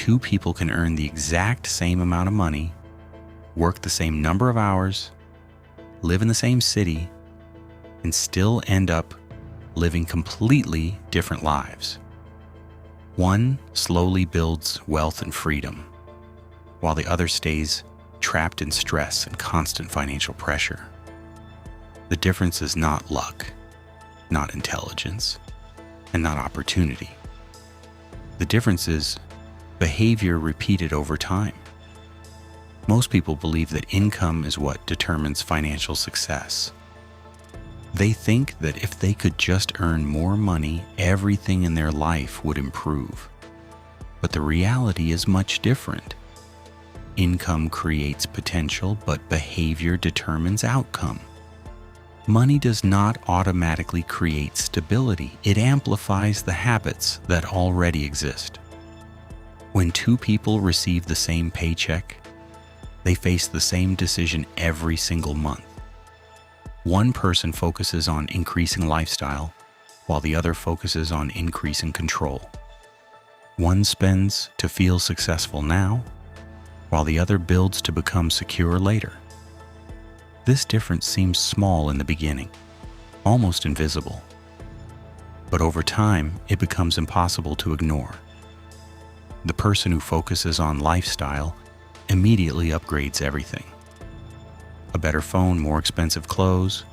two people can earn the exact same amount of money, work the same number of hours, live in the same city, and still end up living completely different lives. One slowly builds wealth and freedom, while the other stays trapped in stress and constant financial pressure. The difference is not luck, not intelligence, and not opportunity. The difference is behavior repeated over time. Most people believe that income is what determines financial success. They think that if they could just earn more money, everything in their life would improve. But the reality is much different. Income creates potential, but behavior determines outcome. Money does not automatically create stability. It amplifies the habits that already exist. When two people receive the same paycheck, they face the same decision every single month. One person focuses on increasing lifestyle, while the other focuses on increasing control. One spends to feel successful now, while the other builds to become secure later. This difference seems small in the beginning, almost invisible. But over time, it becomes impossible to ignore. The person who focuses on lifestyle immediately upgrades everything. A better phone, more expensive clothes,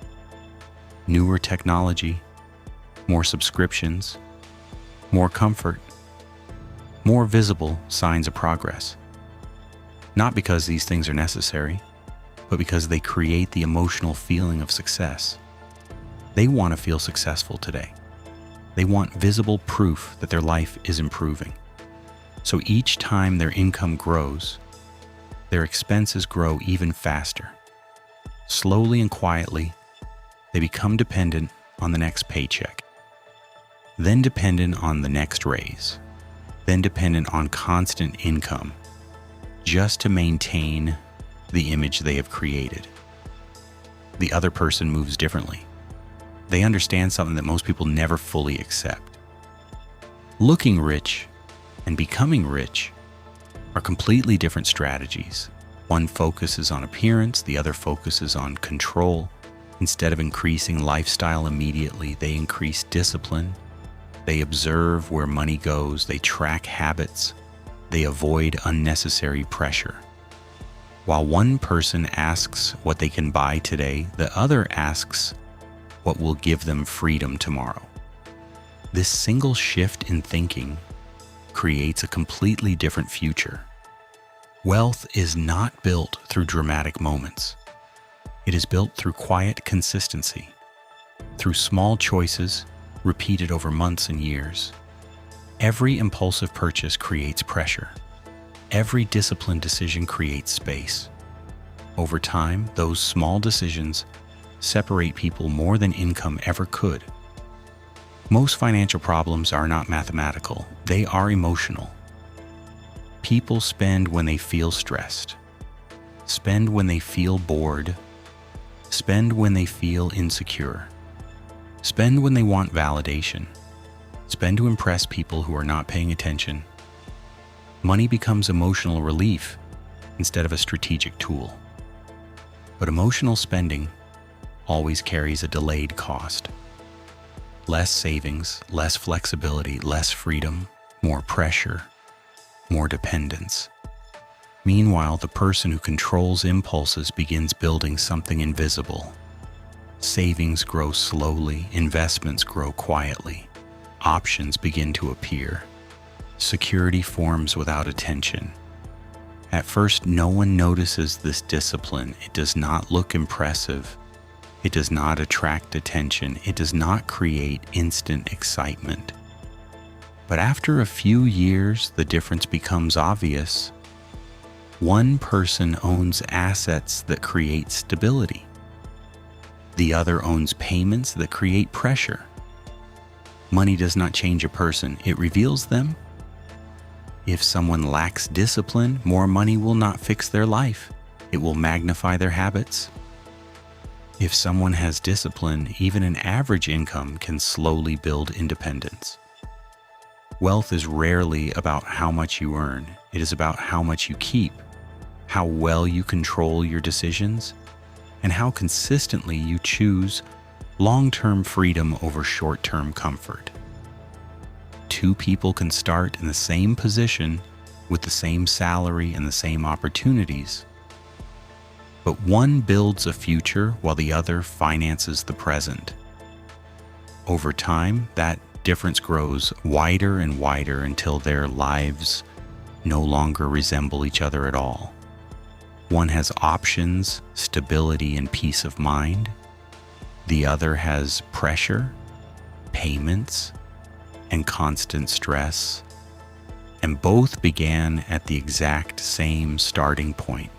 newer technology, more subscriptions, more comfort, more visible signs of progress. Not because these things are necessary, but because they create the emotional feeling of success. They want to feel successful today. They want visible proof that their life is improving. So each time their income grows, their expenses grow even faster. Slowly and quietly, they become dependent on the next paycheck, then dependent on the next raise, then dependent on constant income, just to maintain the image they have created. The other person moves differently. They understand something that most people never fully accept. Looking rich and becoming rich are completely different strategies. One focuses on appearance, the other focuses on control. Instead of increasing lifestyle immediately, they increase discipline. They observe where money goes, they track habits, they avoid unnecessary pressure. While one person asks what they can buy today, the other asks what will give them freedom tomorrow. This single shift in thinking creates a completely different future. Wealth is not built through dramatic moments. It is built through quiet consistency, through small choices repeated over months and years. Every impulsive purchase creates pressure. Every disciplined decision creates space. Over time, those small decisions separate people more than income ever could. Most financial problems are not mathematical, they are emotional. People spend when they feel stressed, spend when they feel bored, spend when they feel insecure, spend when they want validation, spend to impress people who are not paying attention. Money becomes emotional relief instead of a strategic tool. But emotional spending always carries a delayed cost. Less savings, less flexibility, less freedom, more pressure, more dependence. Meanwhile, the person who controls impulses begins building something invisible. Savings grow slowly, investments grow quietly, options begin to appear. Security forms without attention. At first, no one notices this discipline. It does not look impressive. It does not attract attention. It does not create instant excitement. But after a few years, the difference becomes obvious. One person owns assets that create stability. The other owns payments that create pressure. Money does not change a person, it reveals them. If someone lacks discipline, more money will not fix their life. It will magnify their habits. If someone has discipline, even an average income can slowly build independence. Wealth is rarely about how much you earn. It is about how much you keep, how well you control your decisions, and how consistently you choose long-term freedom over short-term comfort. Two people can start in the same position with the same salary and the same opportunities, but one builds a future while the other finances the present. Over time, that difference grows wider and wider until their lives no longer resemble each other at all. One has options, stability, and peace of mind. The other has pressure, payments, and constant stress. And both began at the exact same starting point.